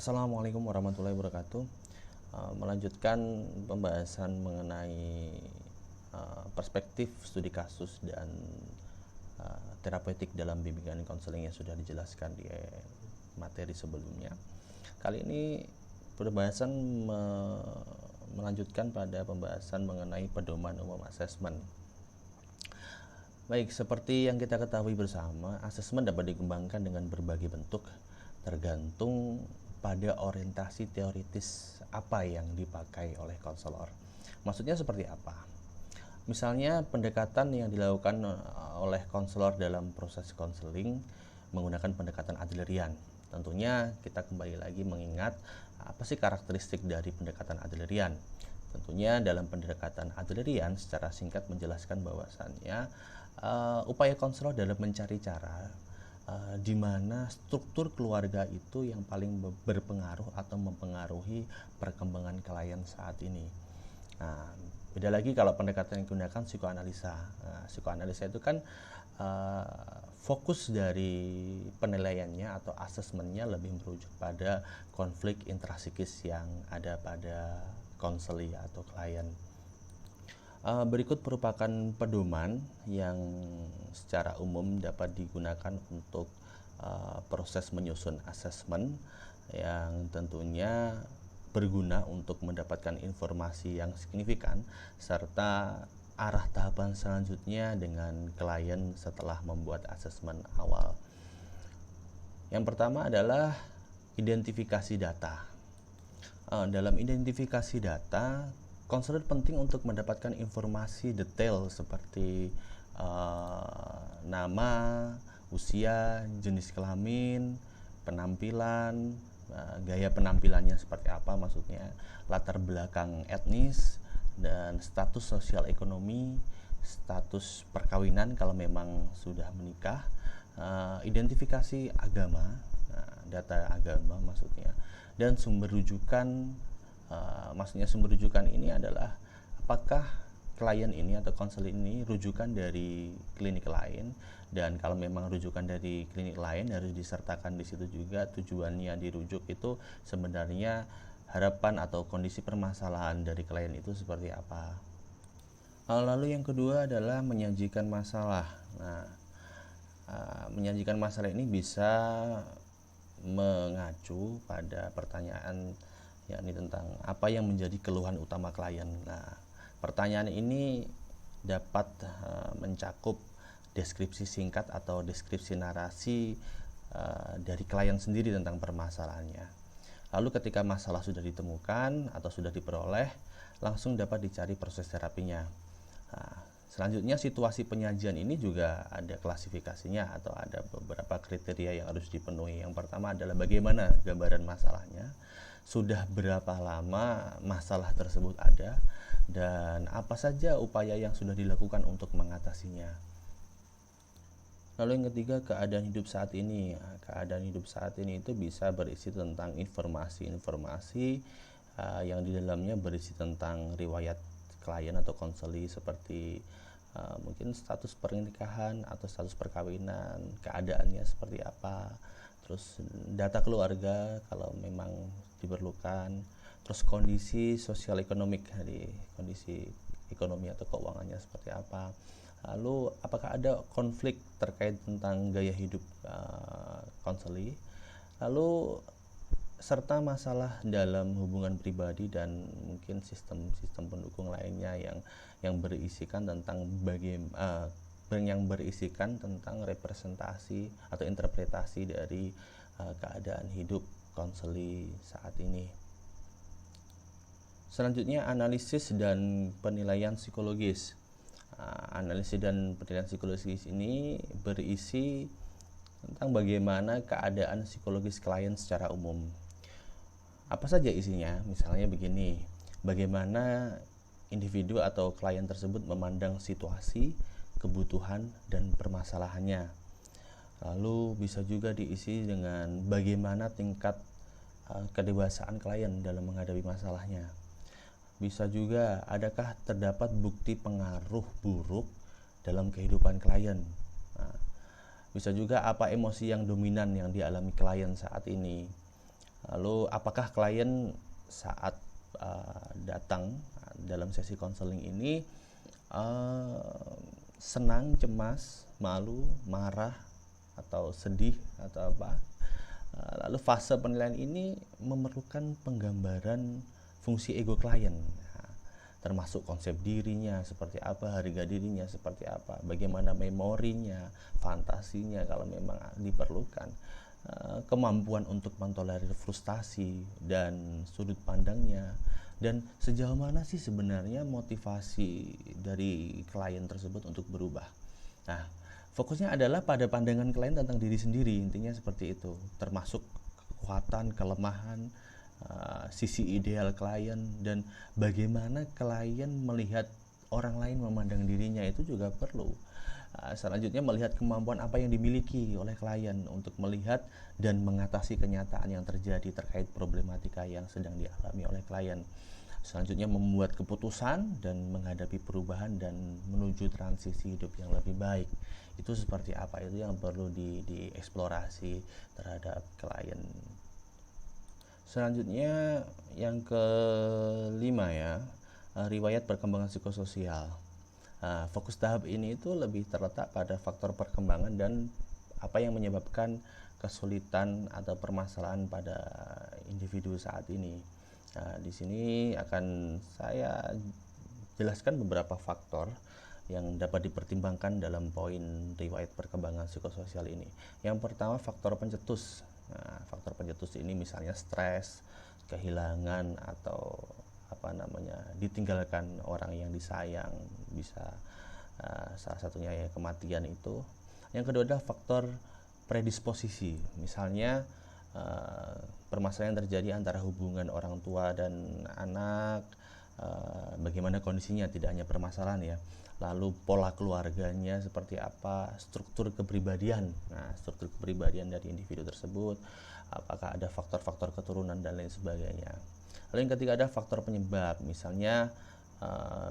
Assalamualaikum warahmatullahi wabarakatuh. Melanjutkan pembahasan mengenai perspektif studi kasus dan terapeutik dalam bimbingan konseling yang sudah dijelaskan di materi sebelumnya. Kali ini pembahasan melanjutkan pada pembahasan mengenai pedoman umum asesmen. Baik, seperti yang kita ketahui bersama, asesmen dapat dikembangkan dengan berbagai bentuk tergantung pada orientasi teoritis apa yang dipakai oleh konselor. Maksudnya seperti apa? Misalnya pendekatan yang dilakukan oleh konselor dalam proses konseling menggunakan pendekatan Adlerian. Tentunya kita kembali lagi mengingat apa sih karakteristik dari pendekatan Adlerian. Tentunya dalam pendekatan Adlerian secara singkat menjelaskan bahwasannya upaya konselor dalam mencari cara di mana struktur keluarga itu yang paling berpengaruh atau mempengaruhi perkembangan klien saat ini. Nah, beda lagi kalau pendekatan yang digunakan psikoanalisa. Psikoanalisa itu kan fokus dari penilaiannya atau asesmennya lebih merujuk pada konflik intrasikis yang ada pada konseli atau klien. Berikut merupakan pedoman yang secara umum dapat digunakan untuk proses menyusun asesmen yang tentunya berguna untuk mendapatkan informasi yang signifikan serta arah tahapan selanjutnya dengan klien setelah membuat asesmen awal. Yang pertama adalah identifikasi data. Dalam identifikasi data, konselor penting untuk mendapatkan informasi detail seperti nama, usia, jenis kelamin, penampilan, gaya penampilannya seperti apa maksudnya, latar belakang etnis, dan status sosial ekonomi, status perkawinan kalau memang sudah menikah, identifikasi agama, data agama maksudnya, dan sumber rujukan. Maksudnya sumber rujukan ini adalah apakah klien ini atau konselor ini rujukan dari klinik lain, dan kalau memang rujukan dari klinik lain harus disertakan di situ juga tujuannya dirujuk itu sebenarnya harapan atau kondisi permasalahan dari klien itu seperti apa. Lalu yang kedua adalah menyajikan masalah. Nah, menyajikan masalah ini bisa mengacu pada pertanyaan yakni tentang apa yang menjadi keluhan utama klien. Nah, pertanyaan ini dapat mencakup deskripsi singkat atau deskripsi narasi dari klien sendiri tentang permasalahannya. Lalu ketika masalah sudah ditemukan atau sudah diperoleh, langsung dapat dicari proses terapinya. Nah, selanjutnya situasi penyajian ini juga ada klasifikasinya atau ada beberapa kriteria yang harus dipenuhi. Yang pertama adalah bagaimana gambaran masalahnya, sudah berapa lama masalah tersebut ada, dan apa saja upaya yang sudah dilakukan untuk mengatasinya. Lalu yang ketiga, keadaan hidup saat ini. Keadaan hidup saat ini itu bisa berisi tentang informasi-informasi yang di dalamnya berisi tentang riwayat klien atau konseli seperti mungkin status pernikahan atau status perkawinan, keadaannya seperti apa, terus data keluarga kalau memang diperlukan, terus kondisi sosial ekonomik, di kondisi ekonomi atau keuangannya seperti apa, lalu apakah ada konflik terkait tentang gaya hidup konseli, lalu serta masalah dalam hubungan pribadi dan mungkin sistem-sistem pendukung lainnya yang berisikan tentang yang berisikan tentang representasi atau interpretasi dari keadaan hidup konseli saat ini. Selanjutnya, analisis dan penilaian psikologis. Analisis dan penilaian psikologis ini berisi tentang bagaimana keadaan psikologis klien secara umum. Apa saja isinya? Misalnya begini, bagaimana individu atau klien tersebut memandang situasi, kebutuhan, dan permasalahannya. Lalu bisa juga diisi dengan bagaimana tingkat kedewasaan klien dalam menghadapi masalahnya. Bisa juga, adakah terdapat bukti pengaruh buruk dalam kehidupan klien. Bisa juga apa emosi yang dominan yang dialami klien saat ini. Lalu apakah klien saat datang dalam sesi konseling ini senang, cemas, malu, marah, atau sedih, atau apa. Lalu fase penilaian ini memerlukan penggambaran fungsi ego klien, termasuk konsep dirinya seperti apa, harga dirinya seperti apa, bagaimana memorinya, fantasinya kalau memang diperlukan, kemampuan untuk mentolerir frustasi dan sudut pandangnya, dan sejauh mana sih sebenarnya motivasi dari klien tersebut untuk berubah. Nah, fokusnya adalah pada pandangan klien tentang diri sendiri, intinya seperti itu, termasuk kekuatan, kelemahan, sisi ideal klien, dan bagaimana klien melihat orang lain memandang dirinya itu juga perlu. Selanjutnya melihat kemampuan apa yang dimiliki oleh klien untuk melihat dan mengatasi kenyataan yang terjadi terkait problematika yang sedang dialami oleh klien. Selanjutnya membuat keputusan dan menghadapi perubahan dan menuju transisi hidup yang lebih baik. Itu seperti apa, itu yang perlu dieksplorasi terhadap klien. Selanjutnya yang kelima ya, riwayat perkembangan psikososial. Fokus tahap ini itu lebih terletak pada faktor perkembangan dan apa yang menyebabkan kesulitan atau permasalahan pada individu saat ini. Di sini akan saya jelaskan beberapa faktor yang dapat dipertimbangkan dalam poin riwayat perkembangan psikososial ini. Yang pertama, faktor pencetus. Faktor pencetus ini misalnya stres, kehilangan, atau ditinggalkan orang yang disayang, bisa salah satunya ya kematian itu. Yang kedua adalah faktor predisposisi, misalnya permasalahan yang terjadi antara hubungan orang tua dan anak, bagaimana kondisinya, tidak hanya permasalahan ya, lalu pola keluarganya seperti apa, struktur kepribadian, struktur kepribadian dari individu tersebut, apakah ada faktor-faktor keturunan dan lain sebagainya. Lalu yang ketiga ada faktor penyebab, misalnya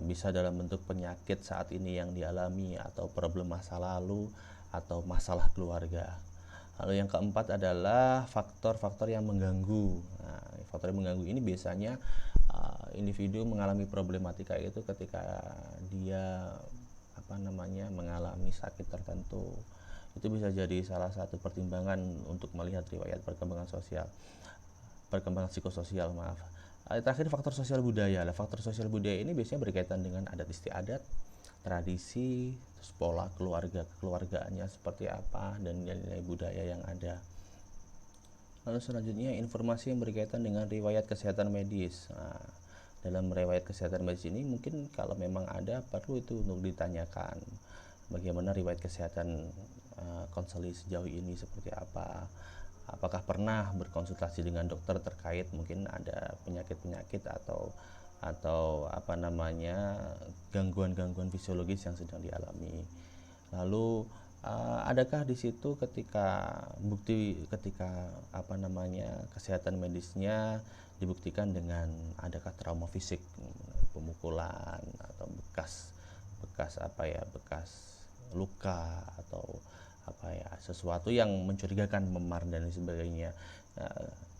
bisa dalam bentuk penyakit saat ini yang dialami, atau problem masa lalu, atau masalah keluarga. Lalu yang keempat adalah faktor-faktor yang mengganggu. Faktor yang mengganggu ini biasanya individu mengalami problematika itu ketika dia mengalami sakit tertentu. Itu bisa jadi salah satu pertimbangan untuk melihat riwayat perkembangan psikososial. Terakhir faktor sosial budaya. Faktor sosial budaya ini biasanya berkaitan dengan adat istiadat, tradisi, terus pola keluargaannya seperti apa, dan nilai budaya yang ada. Lalu selanjutnya informasi yang berkaitan dengan riwayat kesehatan medis. Dalam riwayat kesehatan medis ini mungkin kalau memang ada, perlu itu untuk ditanyakan bagaimana riwayat kesehatan konseling sejauh ini seperti apa, apakah pernah berkonsultasi dengan dokter terkait mungkin ada penyakit-penyakit atau gangguan-gangguan fisiologis yang sedang dialami. Lalu adakah di situ ketika kesehatan medisnya dibuktikan dengan adakah trauma fisik, pemukulan, atau bekas luka, atau sesuatu yang mencurigakan, memar dan sebagainya.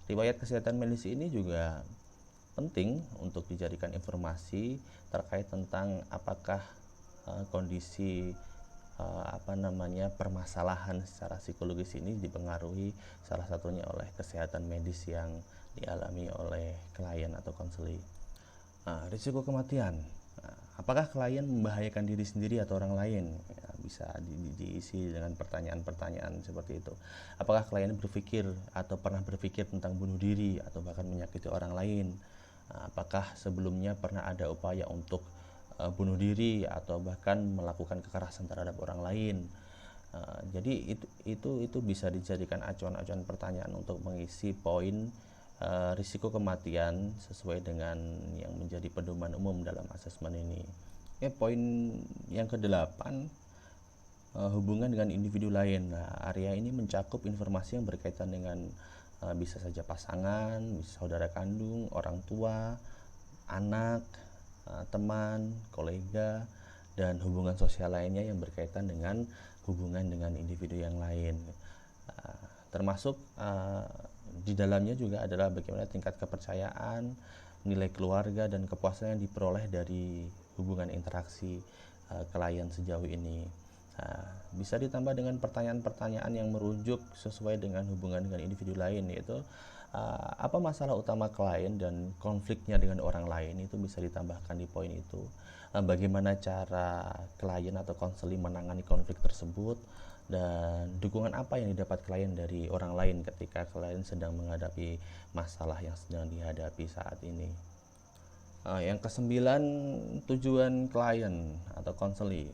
Riwayat kesehatan medis ini juga penting untuk dijadikan informasi terkait tentang apakah kondisi permasalahan secara psikologis ini dipengaruhi salah satunya oleh kesehatan medis yang dialami oleh klien atau konseling. Risiko kematian. Apakah klien membahayakan diri sendiri atau orang lain? Bisa diisi dengan pertanyaan-pertanyaan seperti itu. Apakah klien berpikir atau pernah berpikir tentang bunuh diri atau bahkan menyakiti orang lain? Apakah sebelumnya pernah ada upaya untuk bunuh diri atau bahkan melakukan kekerasan terhadap orang lain? Jadi itu bisa dijadikan acuan-acuan pertanyaan untuk mengisi poin risiko kematian sesuai dengan yang menjadi pedoman umum dalam asesmen ini. Poin yang ke-8, hubungan dengan individu lain. Area ini mencakup informasi yang berkaitan dengan bisa saja pasangan, bisa saudara kandung, orang tua, anak, teman, kolega, dan hubungan sosial lainnya yang berkaitan dengan hubungan dengan individu yang lain. Termasuk di dalamnya juga adalah bagaimana tingkat kepercayaan, nilai keluarga dan kepuasan yang diperoleh dari hubungan interaksi klien sejauh ini. Nah, bisa ditambah dengan pertanyaan-pertanyaan yang merujuk sesuai dengan hubungan dengan individu lain, yaitu apa masalah utama klien dan konfliknya dengan orang lain, itu bisa ditambahkan di poin itu. Bagaimana cara klien atau konseling menangani konflik tersebut, dan dukungan apa yang didapat klien dari orang lain ketika klien sedang menghadapi masalah yang sedang dihadapi saat ini. Yang kesembilan, tujuan klien atau konseli.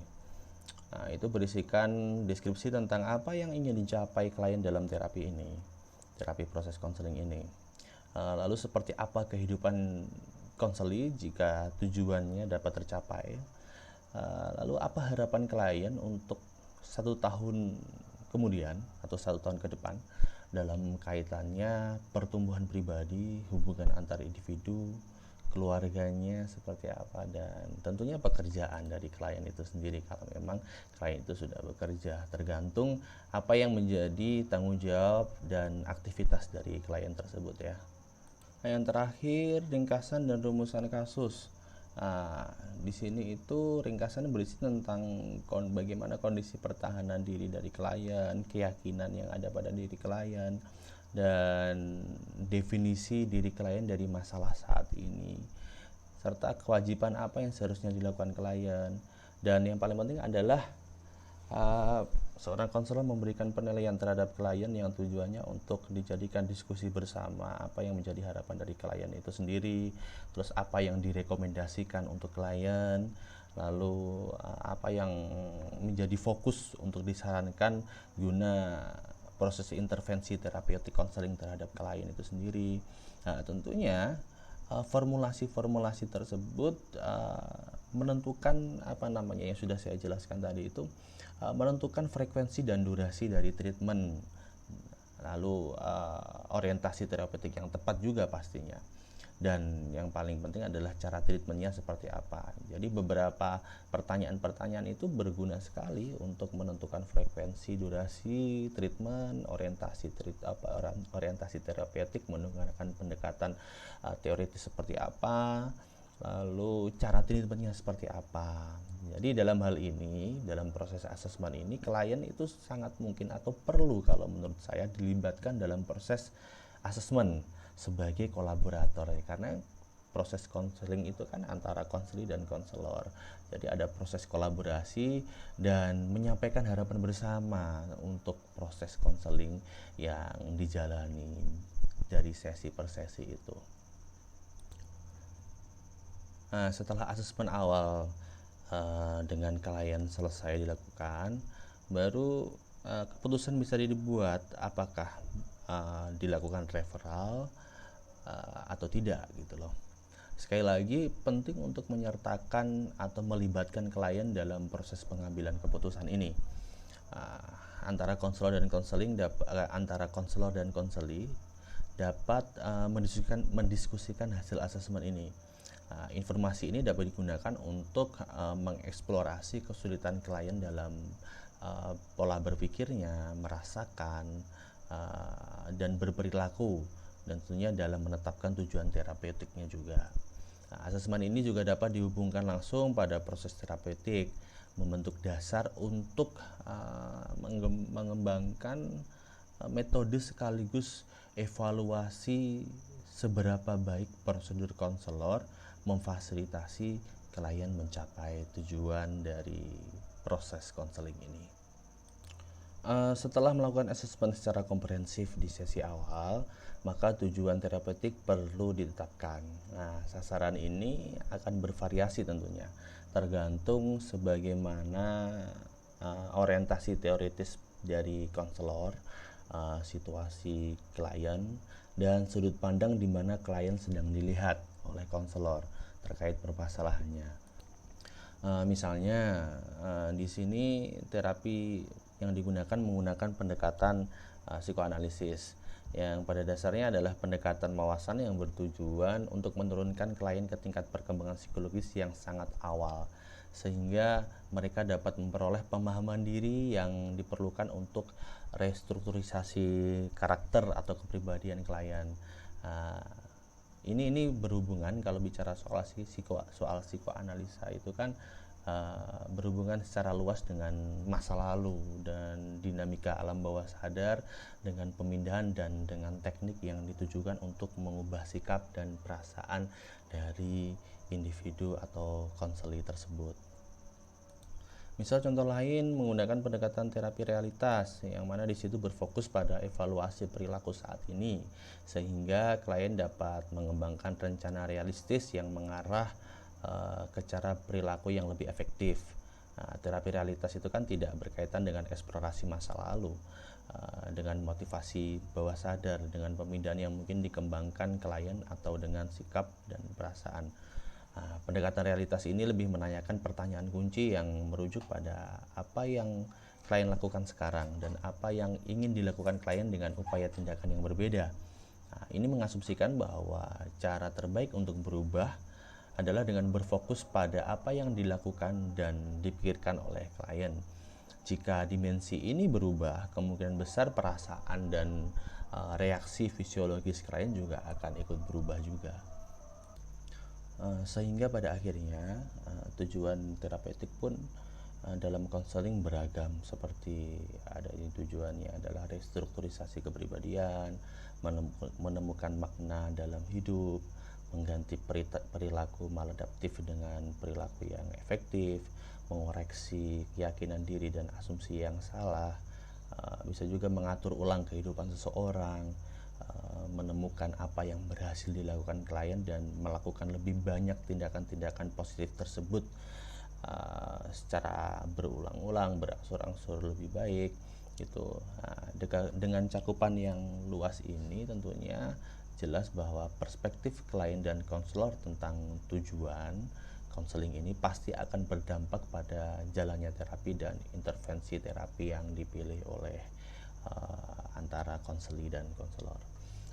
Nah, itu berisikan deskripsi tentang apa yang ingin dicapai klien dalam terapi ini, terapi proses konseling ini. Lalu seperti apa kehidupan konseli jika tujuannya dapat tercapai. Lalu apa harapan klien untuk 1 tahun kemudian atau 1 tahun ke depan dalam kaitannya pertumbuhan pribadi, hubungan antar individu, keluarganya seperti apa, dan tentunya pekerjaan dari klien itu sendiri kalau memang klien itu sudah bekerja. Tergantung apa yang menjadi tanggung jawab dan aktivitas dari klien tersebut ya. Yang terakhir, ringkasan dan rumusan kasus. Nah, di sini itu ringkasan berisi tentang bagaimana kondisi pertahanan diri dari klien, keyakinan yang ada pada diri klien, dan definisi diri klien dari masalah saat ini, serta kewajiban apa yang seharusnya dilakukan klien. Dan yang paling penting adalah seorang konselor memberikan penilaian terhadap klien yang tujuannya untuk dijadikan diskusi bersama apa yang menjadi harapan dari klien itu sendiri, terus apa yang direkomendasikan untuk klien, lalu apa yang menjadi fokus untuk disarankan guna proses intervensi terapeutik konseling terhadap klien itu sendiri. Nah, tentunya formulasi-formulasi tersebut menentukan yang sudah saya jelaskan tadi itu, menentukan frekuensi dan durasi dari treatment, lalu orientasi terapeutik yang tepat juga pastinya, dan yang paling penting adalah cara treatmentnya seperti apa. Jadi beberapa pertanyaan-pertanyaan itu berguna sekali untuk menentukan frekuensi, durasi treatment, orientasi terapeutik menggunakan pendekatan teoritis seperti apa, lalu cara treatmentnya seperti apa. Jadi dalam hal ini, dalam proses asesmen ini, klien itu sangat mungkin atau perlu kalau menurut saya dilibatkan dalam proses asesmen sebagai kolaborator ya, karena proses konseling itu kan antara konseli dan konselor. Jadi ada proses kolaborasi dan menyampaikan harapan bersama untuk proses konseling yang dijalani dari sesi per sesi itu. Nah, setelah asesmen awal dengan klien selesai dilakukan, baru keputusan bisa dibuat apakah dilakukan referral atau tidak gitu loh. Sekali lagi penting untuk menyertakan atau melibatkan klien dalam proses pengambilan keputusan ini. Antara konselor dan konseli dapat mendiskusikan hasil asesmen ini. Informasi ini dapat digunakan untuk mengeksplorasi kesulitan klien dalam pola berpikirnya, merasakan, dan berperilaku, dan tentunya dalam menetapkan tujuan terapeutiknya juga. Asesmen ini juga dapat dihubungkan langsung pada proses terapeutik, membentuk dasar untuk mengembangkan metode sekaligus evaluasi seberapa baik prosedur konselor memfasilitasi klien mencapai tujuan dari proses konseling ini. Setelah melakukan asesmen secara komprehensif di sesi awal, maka tujuan terapeutik perlu ditetapkan. Nah, sasaran ini akan bervariasi tentunya, tergantung sebagaimana orientasi teoritis dari konselor, situasi klien, dan sudut pandang di mana klien sedang dilihat oleh konselor terkait permasalahannya. Misalnya di sini terapi yang digunakan menggunakan pendekatan psikoanalisis yang pada dasarnya adalah pendekatan wawasan yang bertujuan untuk menurunkan klien ke tingkat perkembangan psikologis yang sangat awal, sehingga mereka dapat memperoleh pemahaman diri yang diperlukan untuk restrukturisasi karakter atau kepribadian klien. Nah, ini berhubungan kalau bicara soal psikoanalisa itu kan berhubungan secara luas dengan masa lalu dan dinamika alam bawah sadar, dengan pemindahan dan dengan teknik yang ditujukan untuk mengubah sikap dan perasaan dari individu atau konseli tersebut. Misal contoh lain menggunakan pendekatan terapi realitas yang mana di situ berfokus pada evaluasi perilaku saat ini sehingga klien dapat mengembangkan rencana realistis yang mengarah ke cara perilaku yang lebih efektif. Nah, terapi realitas itu kan tidak berkaitan dengan eksplorasi masa lalu, dengan motivasi bawah sadar, dengan pemindahan yang mungkin dikembangkan klien atau dengan sikap dan perasaan. Nah, pendekatan realitas ini lebih menanyakan pertanyaan kunci yang merujuk pada apa yang klien lakukan sekarang dan apa yang ingin dilakukan klien dengan upaya tindakan yang berbeda. Nah, ini mengasumsikan bahwa cara terbaik untuk berubah adalah dengan berfokus pada apa yang dilakukan dan dipikirkan oleh klien. Jika dimensi ini berubah, kemungkinan besar perasaan dan reaksi fisiologis klien juga akan ikut berubah juga. Sehingga pada akhirnya tujuan terapeutik pun dalam konseling beragam, seperti ada yang tujuannya adalah restrukturisasi kepribadian, menemukan makna dalam hidup, mengganti perilaku maladaptif dengan perilaku yang efektif, mengoreksi keyakinan diri dan asumsi yang salah, bisa juga mengatur ulang kehidupan seseorang, menemukan apa yang berhasil dilakukan klien dan melakukan lebih banyak tindakan-tindakan positif tersebut secara berulang-ulang, berangsur-angsur lebih baik gitu. Nah, dengan cakupan yang luas ini tentunya jelas bahwa perspektif klien dan konselor tentang tujuan konseling ini pasti akan berdampak pada jalannya terapi dan intervensi terapi yang dipilih oleh antara konseli dan konselor.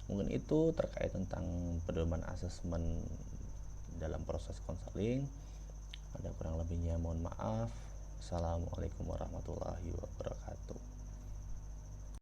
Mungkin itu terkait tentang pedoman asesmen dalam proses konseling. Ada kurang lebihnya mohon maaf. Assalamualaikum warahmatullahi wabarakatuh.